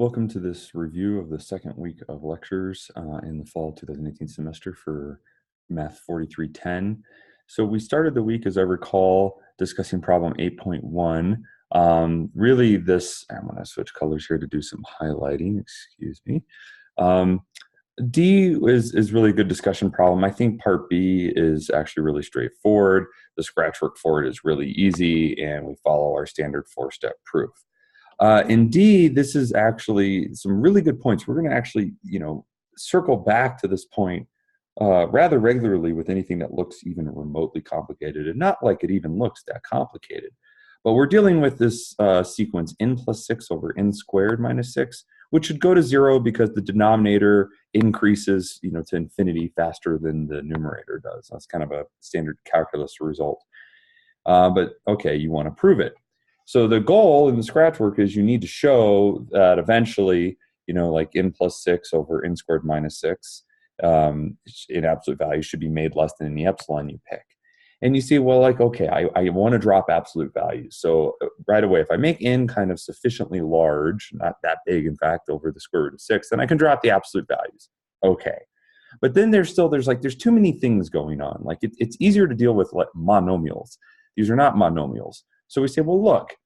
Welcome to this review of the second week of lectures in the fall 2018 semester for Math 4310. So we started the week, as I recall, discussing problem 8.1. Really this, I'm going to switch colors here to do some highlighting, excuse me. D is really a good discussion problem. I think part B is actually really straightforward. The scratch work for it is really easy, and we follow our standard four-step proof. Indeed, this is actually some really good points. We're going to actually, circle back to this point rather regularly with anything that looks even remotely complicated, and not like it even looks that complicated. But we're dealing with this sequence n plus 6 over n squared minus 6, which should go to 0 because the denominator increases, to infinity faster than the numerator does. That's kind of a standard calculus result. But okay, you want to prove it. So the goal in the scratch work is you need to show that eventually, like n plus 6 over n squared minus 6 in absolute value should be made less than any epsilon you pick. And you see, well, like, okay, I want to drop absolute values. So right away, if I make n kind of sufficiently large, not that big, in fact, over the square root of 6, then I can drop the absolute values. Okay. But then there's too many things going on. Like it's easier to deal with like monomials. These are not monomials. So we say, well, look,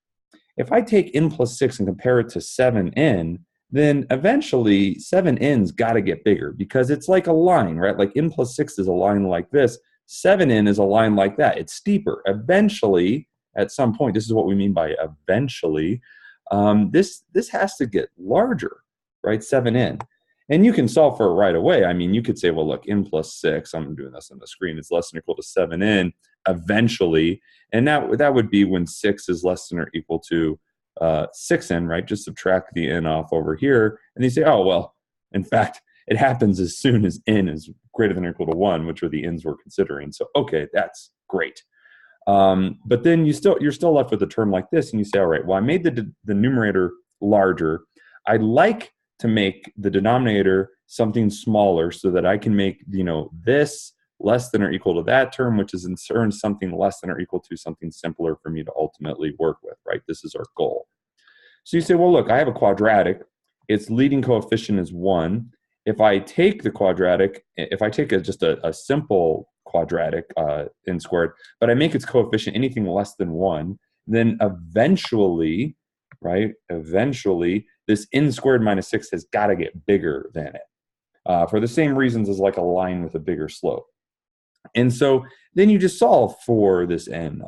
if I take n plus 6 and compare it to 7n, then eventually 7n's got to get bigger because it's like a line, right? Like n plus 6 is a line like this. 7n is a line like that. It's steeper. Eventually, at some point, this is what we mean by eventually, this has to get larger, right? 7n. And you can solve for it right away. I mean, you could say, well, look, n plus 6, I'm doing this on the screen, it's less than or equal to 7n eventually. And that would be when 6 is less than or equal to 6n, right? Just subtract the n off over here. And you say, oh, well, in fact, it happens as soon as n is greater than or equal to 1, which are the n's we're considering. So, okay, that's great. But then you're still left with a term like this, and you say, all right, well, I made the numerator larger. I'd like to make the denominator something smaller so that I can make, this less than or equal to that term, which is in turn something less than or equal to something simpler for me to ultimately work with, right? This is our goal. So you say, well, look, I have a quadratic. Its leading coefficient is 1. If I take the quadratic, if I take just a simple quadratic, n squared, but I make its coefficient anything less than 1, then eventually, right, this n squared minus 6 has got to get bigger than it for the same reasons as like a line with a bigger slope. And so then you just solve for this n,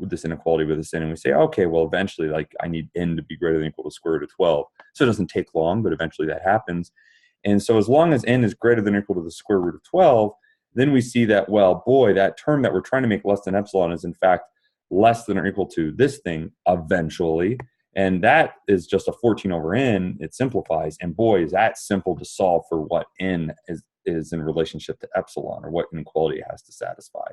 this inequality with this n, and we say, okay, well, eventually, like, I need n to be greater than or equal to square root of 12. So it doesn't take long, but eventually that happens. And so as long as n is greater than or equal to the square root of 12, then we see that, well, boy, that term that we're trying to make less than epsilon is in fact less than or equal to this thing eventually. And that is just a 14 over n. It simplifies. And boy, is that simple to solve for what n is in relationship to epsilon, or what inequality it has to satisfy.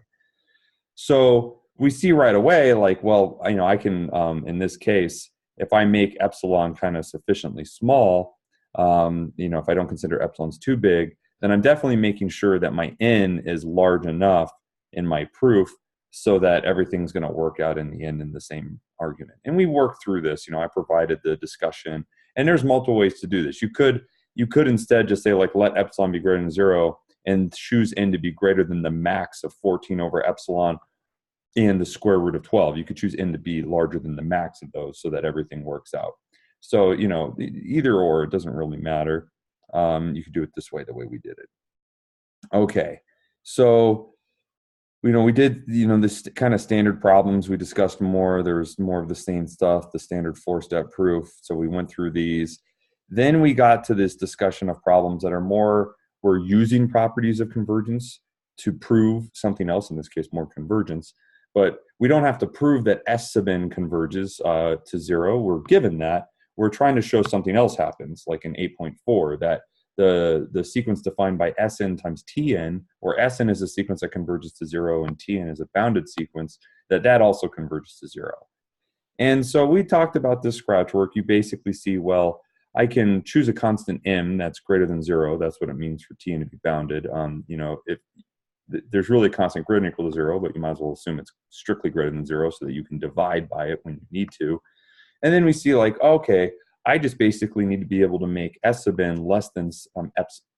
So we see right away, like, well, I can, in this case, if I make epsilon kind of sufficiently small, if I don't consider epsilon's too big, then I'm definitely making sure that my n is large enough in my proof so that everything's going to work out in the end in the same argument. And we worked through this. I provided the discussion, and there's multiple ways to do this. You could instead just say, like, let epsilon be greater than 0 and choose n to be greater than the max of 14 over epsilon and the square root of 12. You could choose n to be larger than the max of those so that everything works out. So, either or, it doesn't really matter. You could do it this way, the way we did it. Okay, so we did, this kind of standard problems. We discussed more. There's more of the same stuff, the standard four-step proof. So we went through these. Then we got to this discussion of problems that are more, we're using properties of convergence to prove something else, in this case, more convergence. But we don't have to prove that S sub n converges to 0. We're given that. We're trying to show something else happens, like in 8.4, that the sequence defined by Sn times Tn, where Sn is a sequence that converges to 0 and Tn is a bounded sequence, that also converges to 0. And so we talked about this scratch work. You basically see, well, I can choose a constant m that's greater than 0. That's what it means for Tn to be bounded. If there's really a constant greater than or equal to 0, but you might as well assume it's strictly greater than 0 so that you can divide by it when you need to. And then we see, like, okay, I just basically need to be able to make S sub n less than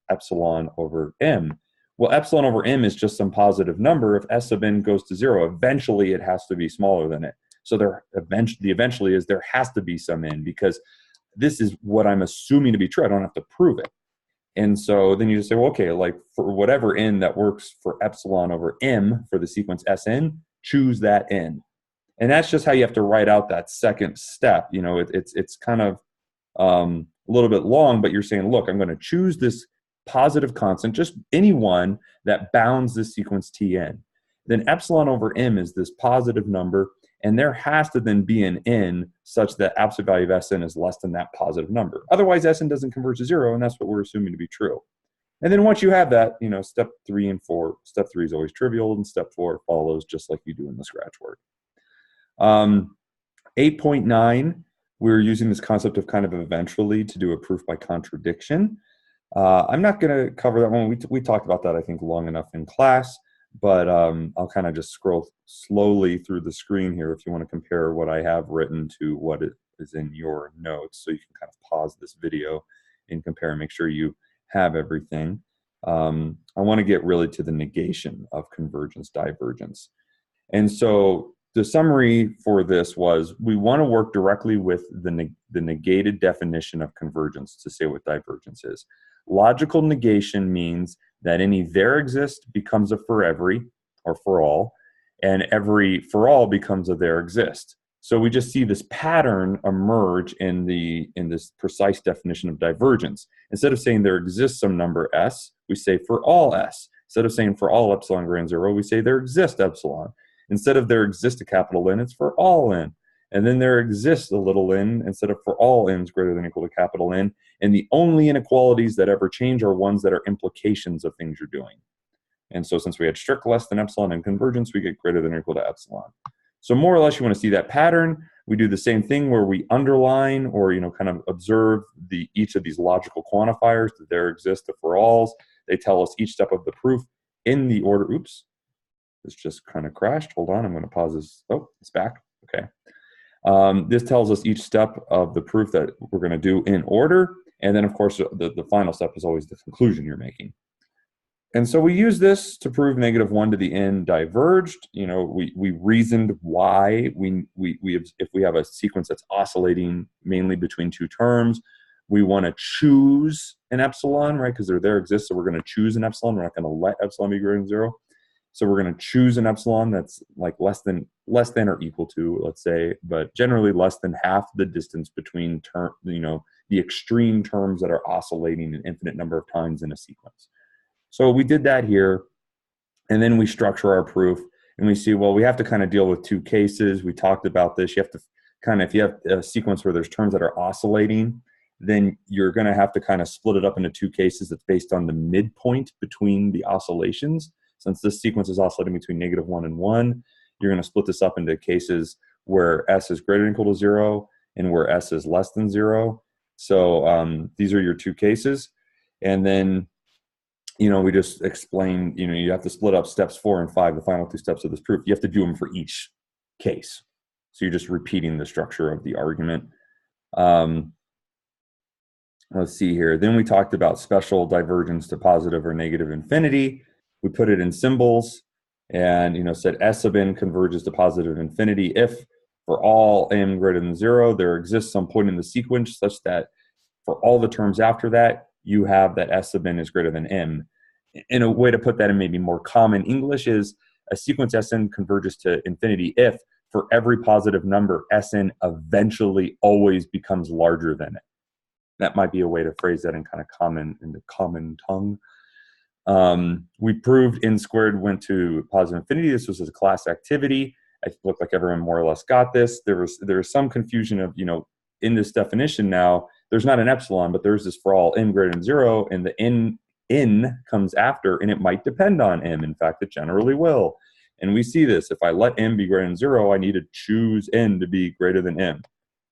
epsilon over m. Well, epsilon over m is just some positive number. If S sub n goes to 0, eventually it has to be smaller than it. So eventually is there has to be some n, because this is what I'm assuming to be true. I don't have to prove it. And so then you just say, well, okay, like for whatever n that works for epsilon over m for the sequence Sn, choose that n. And that's just how you have to write out that second step. You know, it's kind of a little bit long, but you're saying, look, I'm going to choose this positive constant, just any one that bounds this sequence Tn. Then epsilon over m is this positive number, and there has to then be an n such that absolute value of Sn is less than that positive number. Otherwise, Sn doesn't converge to 0, and that's what we're assuming to be true. And then once you have that, you know, step 3 and 4, step 3 is always trivial, and step 4 follows just like you do in the scratch word. 8.9, we're using this concept of kind of eventually to do a proof by contradiction. I'm not going to cover that one. We talked about that, I think, long enough in class, but I'll kind of just scroll slowly through the screen here if you want to compare what I have written to what is in your notes. So you can kind of pause this video and compare and make sure you have everything. I want to get really to the negation of convergence divergence. And so the summary for this was we want to work directly with the negated definition of convergence to say what divergence is. Logical negation means that any there exist becomes a for every or for all, and every for all becomes a there exist. So we just see this pattern emerge in this precise definition of divergence. Instead of saying there exists some number s, we say for all s. Instead of saying for all epsilon greater than 0, we say there exists epsilon. Instead of there exists a capital N, it's for all n. And then there exists a little n instead of for all n's greater than or equal to capital N. And the only inequalities that ever change are ones that are implications of things you're doing. And so since we had strict less than epsilon in convergence, we get greater than or equal to epsilon. So more or less you want to see that pattern. We do the same thing where we underline or kind of observe each of these logical quantifiers that there exist the for alls. They tell us each step of the proof in the order. Oops, this just kind of crashed. Hold on, I'm going to pause this. Oh, it's back. Okay. This tells us each step of the proof that we're going to do in order. And then, of course, the final step is always the conclusion you're making. And so we use this to prove -1 to the n diverged. We reasoned why if we have a sequence that's oscillating mainly between two terms, we want to choose an epsilon, right? Because there exists, so we're going to choose an epsilon. We're not going to let epsilon be greater than 0. So we're going to choose an epsilon that's like less than or equal to, let's say, but generally less than half the distance between the extreme terms that are oscillating an infinite number of times in a sequence. So we did that here, and then we structure our proof, and we see, well, we have to kind of deal with two cases. We talked about this. You have to if you have a sequence where there's terms that are oscillating, then you're going to have to kind of split it up into two cases that's based on the midpoint between the oscillations. Since this sequence is oscillating between -1 and 1, you're going to split this up into cases where s is greater than or equal to 0 and where s is less than 0. So these are your two cases. And then we just explain, you have to split up steps 4 and 5, the final two steps of this proof. You have to do them for each case. So you're just repeating the structure of the argument. Let's see here. Then we talked about special divergence to positive or negative infinity. We put it in symbols and, said S sub n converges to positive infinity if for all m greater than 0, there exists some point in the sequence such that for all the terms after that, you have that S sub n is greater than m. And a way to put that in maybe more common English is a sequence Sn converges to infinity if for every positive number, Sn eventually always becomes larger than it. That might be a way to phrase that in the common tongue. We proved n squared went to positive infinity. This was a class activity. I look like everyone more or less got this. There was some confusion of, in this definition now, there's not an epsilon, but there's this for all n greater than 0, and the n comes after, and it might depend on m. In fact, it generally will. And we see this. If I let m be greater than 0, I need to choose n to be greater than m,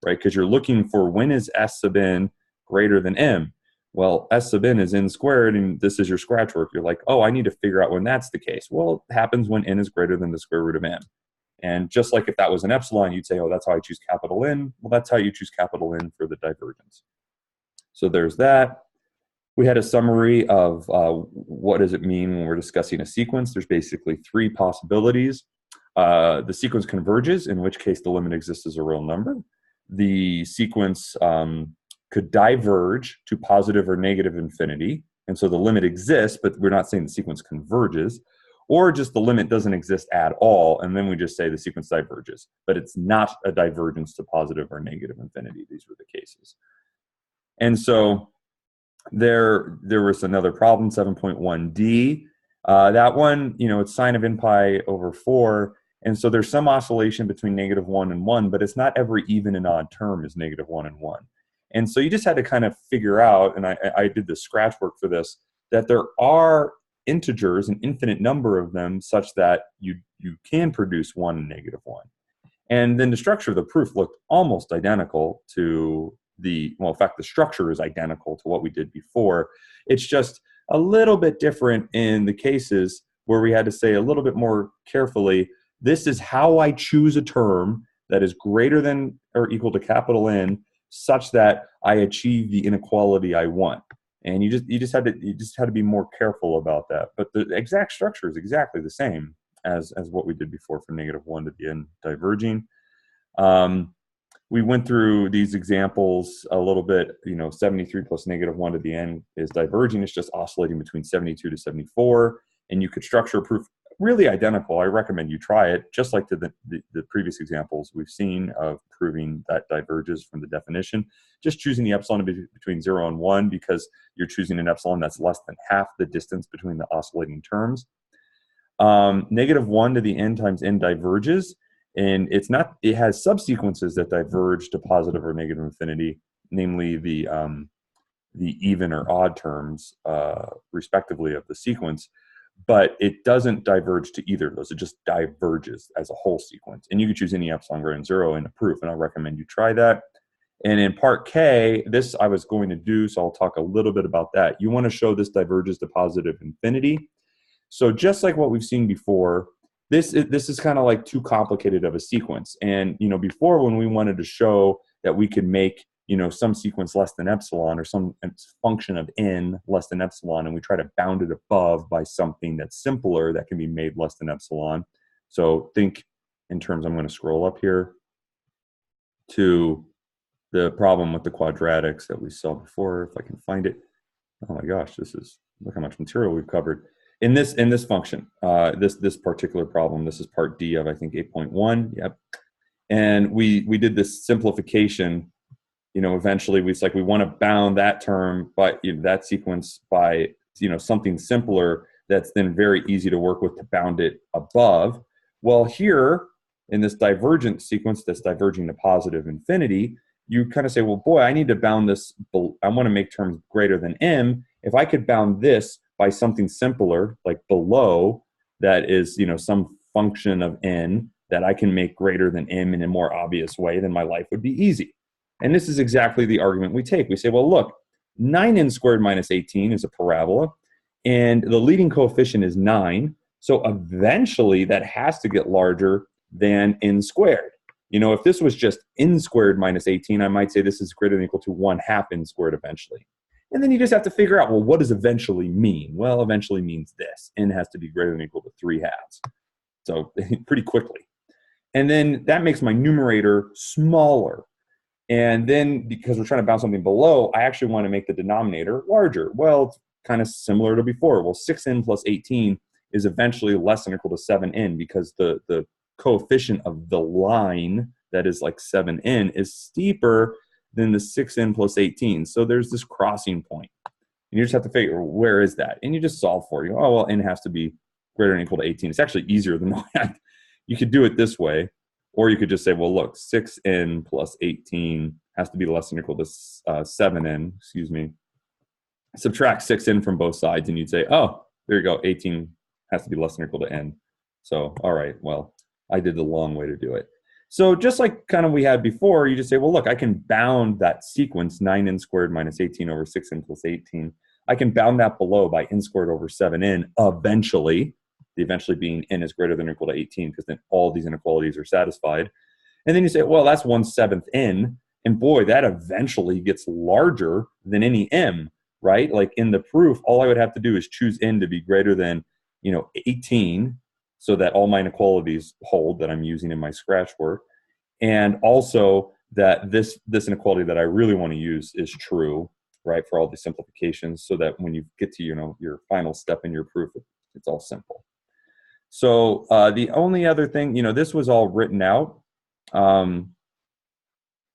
right? Because you're looking for when is s sub n greater than m. Well, S sub n is n squared, and this is your scratch work. You're like, oh, I need to figure out when that's the case. Well, it happens when n is greater than the square root of m. And just like if that was an epsilon, you'd say, oh, that's how I choose capital N. Well, that's how you choose capital N for the divergence. So there's that. We had a summary of what does it mean when we're discussing a sequence. There's basically three possibilities. The sequence converges, in which case the limit exists as a real number. The sequence could diverge to positive or negative infinity, and so the limit exists, but we're not saying the sequence converges, or just the limit doesn't exist at all, and then we just say the sequence diverges, but it's not a divergence to positive or negative infinity. These were the cases. And so there was another problem, 7.1d. That one, it's sine of n pi over 4, and so there's some oscillation between -1 and 1, but it's not every even and odd term is -1 and 1. And so you just had to kind of figure out, and I did the scratch work for this, that there are integers, an infinite number of them, such that you can produce 1 and -1. And then the structure of the proof looked almost identical to in fact, the structure is identical to what we did before. It's just a little bit different in the cases where we had to say a little bit more carefully, this is how I choose a term that is greater than or equal to capital N such that I achieve the inequality I want. And you just had to be more careful about that. But the exact structure is exactly the same as what we did before for -1 to the n diverging. We went through these examples a little bit. 73 plus -1 to the n is diverging. It's just oscillating between 72 to 74. And you could structure a proof really identical. I recommend you try it, just like the previous examples we've seen of proving that diverges from the definition. Just choosing the epsilon between 0 and 1 because you're choosing an epsilon that's less than half the distance between the oscillating terms. -1 to the n times n diverges. And it has subsequences that diverge to positive or negative infinity, namely the even or odd terms, respectively, of the sequence. But it doesn't diverge to either of those. It just diverges as a whole sequence. And you can choose any epsilon greater than 0 in a proof, and I recommend you try that. And in part K, this I was going to do, so I'll talk a little bit about that. You want to show this diverges to positive infinity. So just like what we've seen before, this is kind of like too complicated of a sequence. And before, when we wanted to show that we could make some sequence less than epsilon or some function of n less than epsilon, and we try to bound it above by something that's simpler that can be made less than epsilon. So think in terms, I'm going to scroll up here to the problem with the quadratics that we saw before, if I can find it. Oh my gosh, look how much material we've covered. In this function, this particular problem, this is part D of, I think, 8.1. Yep. And we did this simplification. Eventually we want to bound that term by that sequence by something simpler that's then very easy to work with to bound it above. Well, here in this divergent sequence that's diverging to positive infinity, you kind of say, well, boy, I need to bound this. I want to make terms greater than m. If I could bound this by something simpler, like below, that is, some function of n that I can make greater than m in a more obvious way, then my life would be easy. And this is exactly the argument we take. We say, well, look, 9n squared minus 18 is a parabola, and the leading coefficient is 9. So eventually that has to get larger than n squared. If this was just n squared minus 18, I might say this is greater than or equal to 1/2 n squared eventually. And then you just have to figure out, well, what does eventually mean? Well, eventually means this. N has to be greater than or equal to 3/2. So pretty quickly. And then that makes my numerator smaller. And then because we're trying to bound something below, I actually want to make the denominator larger. Well, it's kind of similar to before. Well, 6n plus 18 is eventually less than or equal to 7n because the coefficient of the line that is like 7n is steeper than the 6n plus 18. So there's this crossing point. And you just have to figure, where is that? And you just solve for it. Oh, well, n has to be greater than or equal to 18. It's actually easier than that. You could do it this way. Or you could just say, well, look, 6n plus 18 has to be less than or equal to 7n, Subtract 6n from both sides, and you'd say, oh, there you go, 18 has to be less than or equal to n. So, all right, well, I did the long way to do it. So just like kind of we had before, you just say, well, look, I can bound that sequence, 9n squared minus 18 over 6n plus 18. I can bound that below by n squared over 7n eventually. the eventually being n is greater than or equal to 18, because then all these inequalities are satisfied. And then you say, well, that's 1/7 n. And boy, that eventually gets larger than any m, right? Like in the proof, all I would have to do is choose n to be greater than, 18, so that all my inequalities hold that I'm using in my scratch work. And also that this inequality that I really want to use is true, right, for all the simplifications, so that when you get to, your final step in your proof, it's all simple. So the only other thing, this was all written out.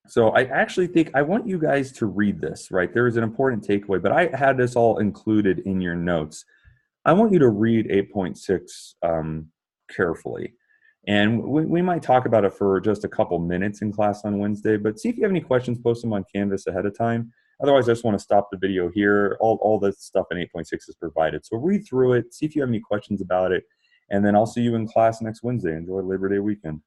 So I actually think I want you guys to read this, right? There is an important takeaway, but I had this all included in your notes. I want you to read 8.6 carefully. And we might talk about it for just a couple minutes in class on Wednesday, but see if you have any questions, post them on Canvas ahead of time. Otherwise, I just want to stop the video here. All this stuff in 8.6 is provided. So read through it, see if you have any questions about it, and then I'll see you in class next Wednesday. Enjoy Labor Day weekend.